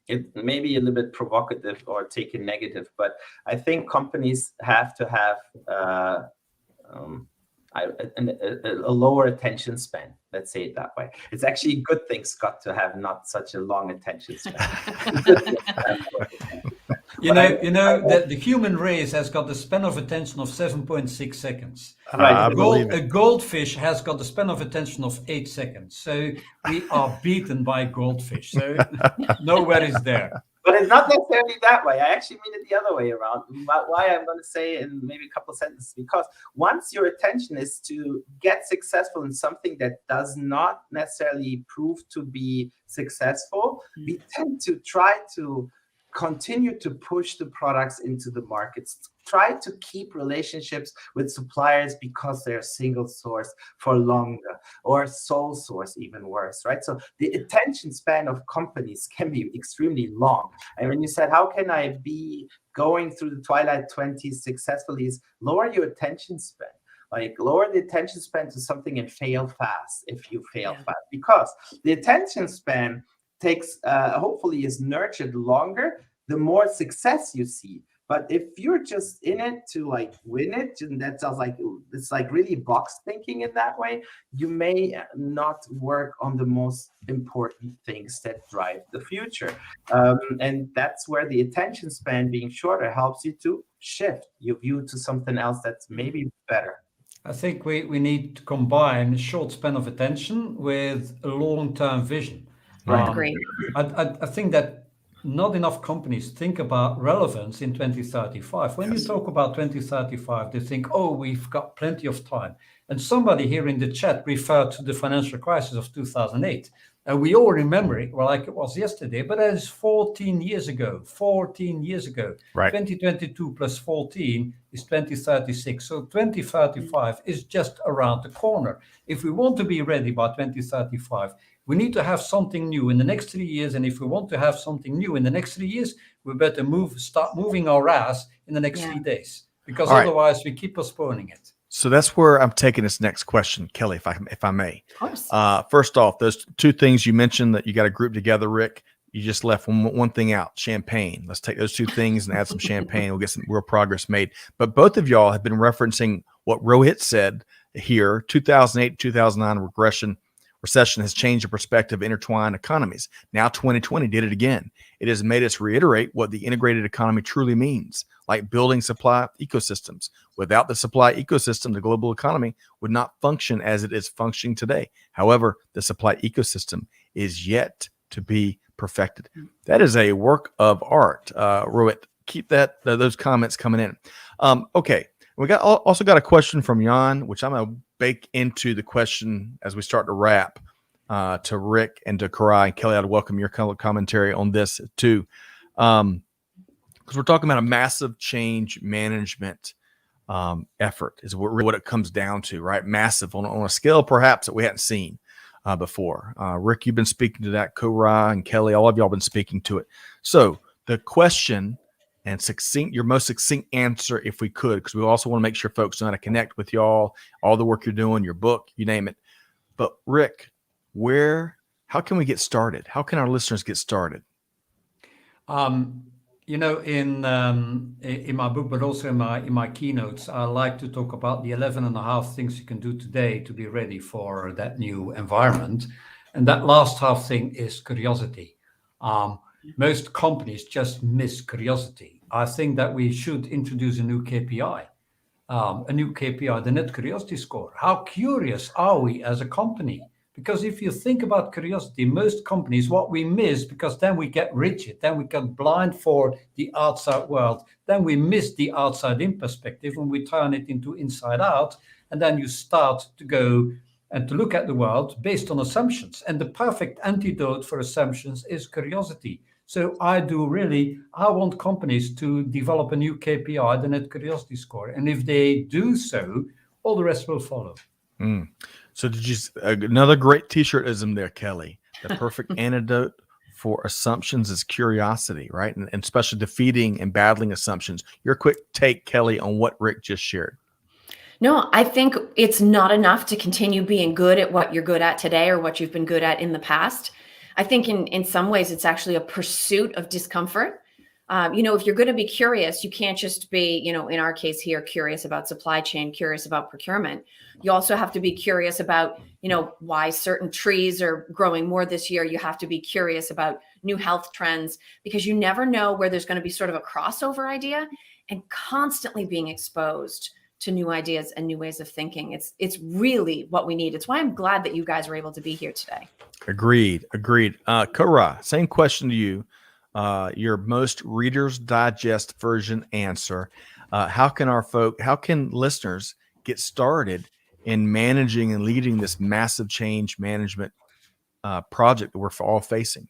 it may be a little bit provocative or taken negative, but I think companies have to have a lower attention span. Let's say it that way. It's actually a good thing, Scott, to have not such a long attention span. You know that the human race has got the span of attention of 7.6 seconds. Right. A goldfish has got the span of attention of 8 seconds. So we are beaten by goldfish. So nowhere is there. But it's not necessarily that way. I actually mean it the other way around. Why I'm going to say in maybe a couple of sentences, because once your attention is to get successful in something that does not necessarily prove to be successful, we tend to try to continue to push the products into the markets, try to keep relationships with suppliers because they're single source for longer, or sole source, even worse, right? So the attention span of companies can be extremely long. And when you said, how can I be going through the Twilight 20s successfully, is lower your attention span. Like lower the attention span to something and fail fast if you fail fast, because the attention span takes hopefully is nurtured longer the more success you see. But if you're just in it to like win it, and that sounds like it's like really box thinking in that way, you may not work on the most important things that drive the future. And that's where the attention span being shorter helps you to shift your view to something else that's maybe better. I think we need to combine a short span of attention with a long-term vision. Agree. I think that not enough companies think about relevance in 2035. When you talk about 2035, they think, oh, we've got plenty of time. And somebody here in the chat referred to the financial crisis of 2008. And we all remember it like it was yesterday, but that is 14 years ago. 14 years ago. Right. 2022 plus 14 is 2036. So 2035 is just around the corner. If we want to be ready by 2035, we need to have something new in the next 3 years. And if we want to have something new in the next 3 years, we better start moving our ass in the next 3 days, because otherwise we keep postponing it. So that's where I'm taking this next question, Kelly, if I may. Of course. First off, there's two things you mentioned that you got to group together, Rick. You just left one thing out, champagne. Let's take those two things and add some champagne. We'll get some real progress made. But both of y'all have been referencing what Rohit said here. 2008, 2009 recession has changed the perspective of intertwined economies. Now 2020 did it again. It has made us reiterate what the integrated economy truly means, like building supply ecosystems. Without the supply ecosystem, the global economy would not function as it is functioning today. However, the supply ecosystem is yet to be perfected. That is a work of art. Rohit, keep those comments coming in. Okay, we also got a question from Jan, which I'm going to bake into the question as we start to wrap, to Rick and to Karai and Kelly. I'd welcome your commentary on this too, because we're talking about a massive change management effort is what it comes down to, right? Massive on a scale perhaps that we hadn't seen before. Rick, you've been speaking to that. Karai and Kelly, all of y'all been speaking to it. So the question and your most succinct answer, if we could, because we also want to make sure folks know how to connect with y'all, all the work you're doing, your book, you name it. But Rick, how can we get started? How can our listeners get started? You know, in my book, but also in my keynotes, I like to talk about the 11 and a half things you can do today to be ready for that new environment. And that last half thing is curiosity. Most companies just miss curiosity. I think that we should introduce a new KPI, the Net Curiosity Score. How curious are we as a company? Because if you think about curiosity, most companies, what we miss, because then we get rigid, then we get blind for the outside world, then we miss the outside in perspective and we turn it into inside out. And then you start to go and to look at the world based on assumptions. And the perfect antidote for assumptions is curiosity. So I want companies to develop a new KPI, the Net Curiosity Score. And if they do so, all the rest will follow. So another great t-shirtism there, Kelly. The perfect antidote for assumptions is curiosity, right? And especially defeating and battling assumptions. Your quick take, Kelly, on what Rick just shared. No, I think it's not enough to continue being good at what you're good at today or what you've been good at in the past. I think in some ways it's actually a pursuit of discomfort. If you're going to be curious, you can't just be, in our case here, curious about supply chain, curious about procurement. You also have to be curious about, why certain trees are growing more this year. You have to be curious about new health trends, because you never know where there's going to be sort of a crossover idea, and constantly being exposed to new ideas and new ways of thinking. It's really what we need. It's why I'm glad that you guys are able to be here today. Agreed. Karai, same question to you. Your most Reader's Digest version answer. How can listeners get started in managing and leading this massive change management project that we're all facing?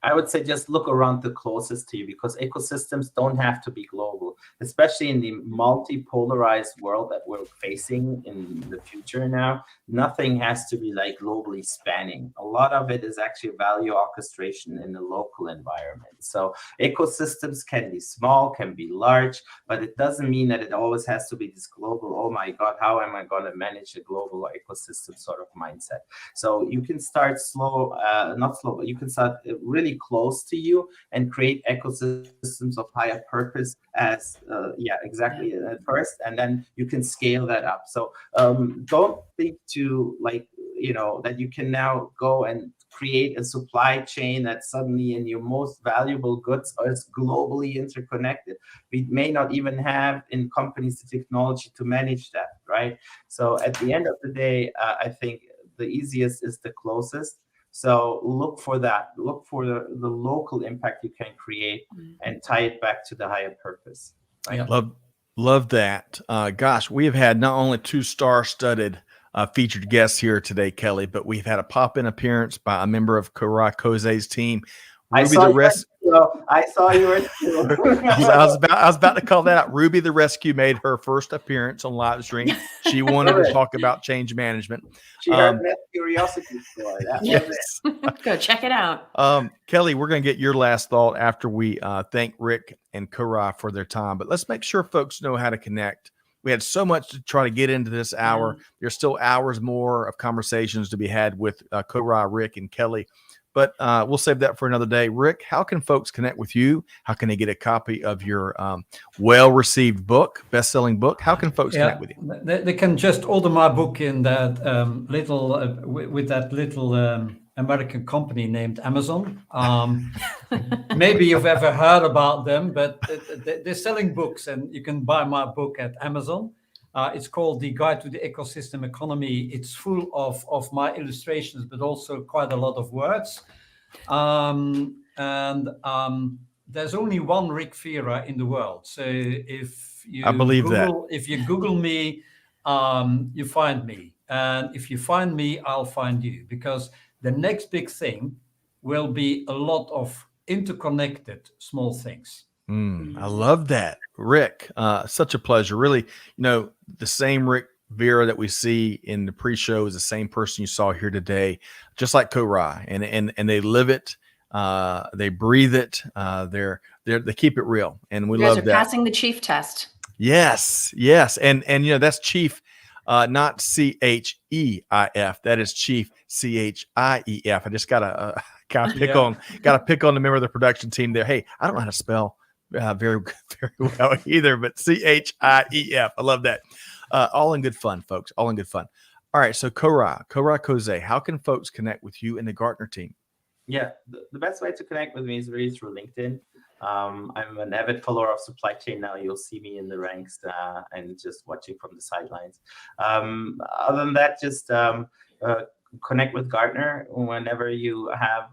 I would say just look around the closest to you, because ecosystems don't have to be global, especially in the multi-polarized world that we're facing in the future now. Nothing has to be like globally spanning. A lot of it is actually value orchestration in the local environment. So ecosystems can be small, can be large, but it doesn't mean that it always has to be this global, oh my God, how am I going to manage a global ecosystem sort of mindset? So you can start but you can start really close to you and create ecosystems of higher purpose at first, and then you can scale that up. So don't think that you can now go and create a supply chain that suddenly in your most valuable goods is globally interconnected. We may not even have in companies the technology to manage that, right? So at the end of the day, I think the easiest is the closest. So look for that. Look for the local impact you can create and tie it back to the higher purpose. Right? Yeah. Love that. Gosh, we have had not only 2 star-studded featured guests here today, Kelly, but we've had a pop-in appearance by a member of Karai Koze's team. I saw you were I was about to call that out. Ruby the Rescue made her first appearance on live stream. She wanted to talk about change management. She heard that curiosity story. Yes. Go check it out. Kelly, we're going to get your last thought after we thank Rick and Karai for their time. But let's make sure folks know how to connect. We had so much to try to get into this hour. There's still hours more of conversations to be had with Karai, Rick, and Kelly. but we'll save that for another day. Rick, how can folks connect with you? How can they get a copy of your well-received book, best-selling book? How can folks connect with you? They can just order my book in that with that little American company named Amazon. Maybe you've ever heard about them, but they're selling books, and you can buy my book at Amazon. It's called The Guide to the Ecosystem Economy. It's full of my illustrations, but also quite a lot of words. There's only one Rick Vera in the world. So if you Google me, you find me. And if you find me, I'll find you. Because the next big thing will be a lot of interconnected small things. I love that, Rick. Such a pleasure. Really, the same Rick Vera that we see in the pre-show is the same person you saw here today, just like Korai, and they live it, they breathe it. They keep it real, and we love that. Passing the chief test. Yes, and that's chief, not CHEIF. That is chief CHIEF. I just gotta pick on the member of the production team there. Hey, I don't know how to spell very well either, but CHIEF. I love that. All in good fun, folks. All in good fun. All right. So Korai Kose, how can folks connect with you and the Gartner team? Yeah, the best way to connect with me is really through LinkedIn. I'm an avid follower of supply chain now. You'll see me in the ranks and just watching from the sidelines. Other than that, just connect with Gartner whenever you have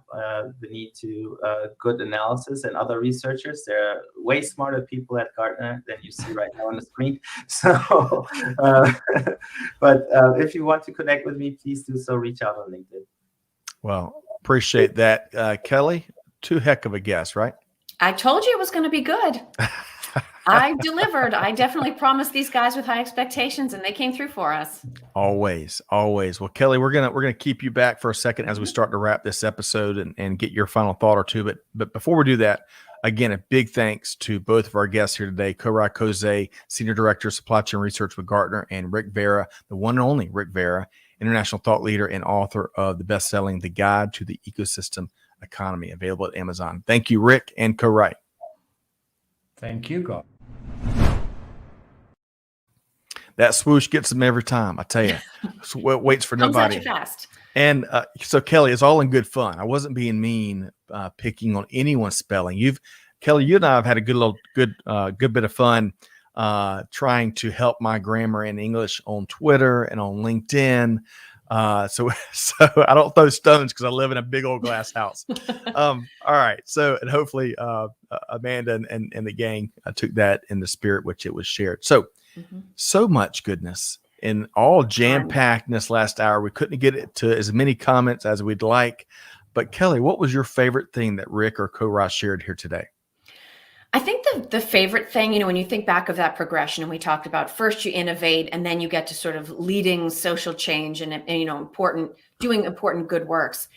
the need to good analysis and other researchers. There are way smarter people at Gartner than you see right now on the screen. So, but if you want to connect with me, please do so. Reach out on LinkedIn. Well, appreciate that. Kelly, too heck of a guess, right? I told you it was going to be good. I delivered. I definitely promised these guys with high expectations, and they came through for us. Always. Well, Kelly, we're gonna keep you back for a second as we start to wrap this episode and get your final thought or two. But before we do that, again, a big thanks to both of our guests here today: Korai Kose, Senior Director of Supply Chain Research with Gartner, and Rick Vera, the one and only Rick Vera, international thought leader and author of the best-selling "The Guide to the Ecosystem Economy," available at Amazon. Thank you, Rick and Korai. Thank you, God. That swoosh gets them every time, I tell you. Waits for nobody. Comes at you fast. And so, Kelly, it's all in good fun. I wasn't being mean, picking on anyone's spelling. Kelly, you and I have had a good bit of fun trying to help my grammar in English on Twitter and on LinkedIn. So I don't throw stones because I live in a big old glass house. All right. So, and hopefully Amanda and the gang took that in the spirit which it was shared. So, so much goodness and all jam-packed in this last hour. We couldn't get it to as many comments as we'd like. But Kelly, what was your favorite thing that Rick or Korai shared here today? I think the favorite thing, when you think back of that progression, and we talked about first you innovate and then you get to sort of leading social change and doing important good works.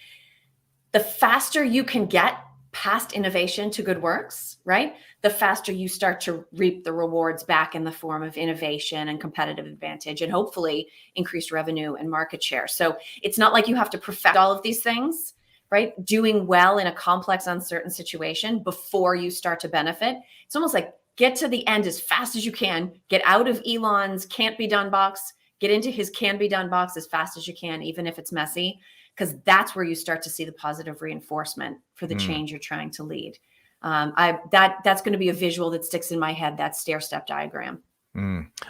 The faster you can get past innovation to good works, right? The faster you start to reap the rewards back in the form of innovation and competitive advantage and hopefully increased revenue and market share. So it's not like you have to perfect all of these things, right? Doing well in a complex, uncertain situation before you start to benefit. It's almost like get to the end as fast as you can, get out of Elon's can't be done box, get into his can be done box as fast as you can, even if it's messy, because that's where you start to see the positive reinforcement for the change you're trying to lead. That's going to be a visual that sticks in my head, that stair-step diagram.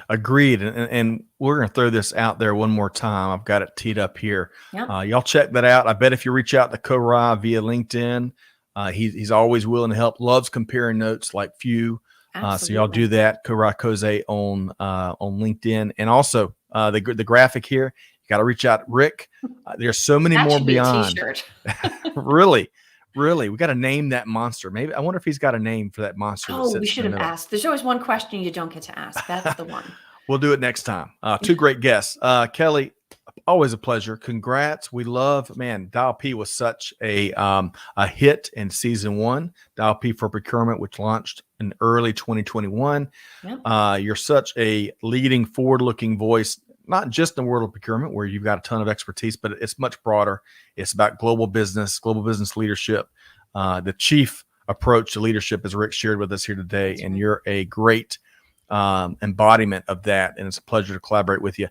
Agreed. And we're going to throw this out there one more time. I've got it teed up here. Yep. Y'all check that out. I bet if you reach out to Korai via LinkedIn, he's always willing to help, loves comparing notes like few. So y'all do that. Korai Kose on LinkedIn. And also the graphic here, you got to reach out. Rick, there's so many more beyond. Really. We got to name that monster. Maybe I wonder if he's got a name for that monster. Oh, we should have asked. There's always one question you don't get to ask. That's the one. We'll do it next time. Two great guests. Kelly, always a pleasure. Congrats. We love, Dial P was such a hit in season 1. Dial P for Procurement, which launched in early 2021. Yep. You're such a leading, forward-looking voice, not just in the world of procurement where you've got a ton of expertise, but it's much broader. It's about global business leadership. The chief approach to leadership, as Rick shared with us here today, and you're a great embodiment of that, and it's a pleasure to collaborate with you.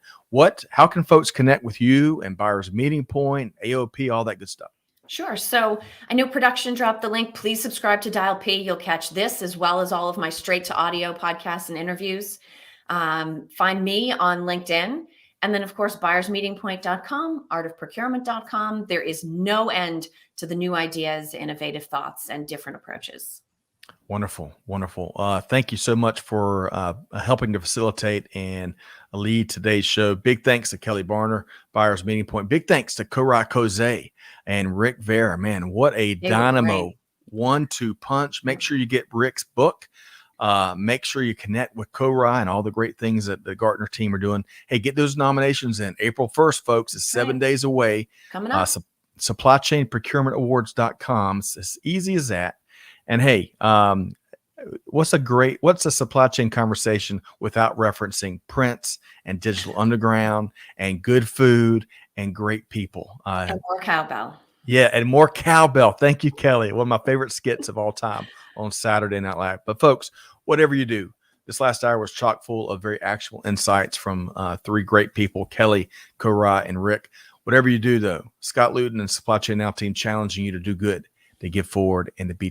How can folks connect with you and Buyers Meeting Point, AOP, all that good stuff? Sure. So I know production dropped the link. Please subscribe to Dial P. You'll catch this as well as all of my straight to audio podcasts and interviews. Find me on LinkedIn. And then, of course, buyersmeetingpoint.com, artofprocurement.com. There is no end to the new ideas, innovative thoughts, and different approaches. Wonderful. Wonderful. Thank you so much for helping to facilitate and lead today's show. Big thanks to Kelly Barner, Buyers Meeting Point. Big thanks to Korai Kose and Rick Vera. Man, what a dynamo 1-2 punch. Make sure you get Rick's book. Make sure you connect with Korai and all the great things that the Gartner team are doing. Hey, get those nominations in. April 1st, folks, is 7 days away. Coming up. SupplyChainProcurementAwards.com. It's as easy as that. And hey, what's a supply chain conversation without referencing Prince and Digital Underground and good food and great people? And more cowbell. Yeah, and more cowbell. Thank you, Kelly. One of my favorite skits of all time on Saturday Night Live. But folks, whatever you do, this last hour was chock full of very actual insights from three great people, Kelly, Korai, and Rick. Whatever you do, though, Scott Luton and Supply Chain Now team challenging you to do good, to give forward, and to be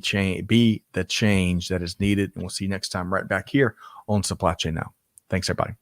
the change that is needed. And we'll see you next time right back here on Supply Chain Now. Thanks, everybody.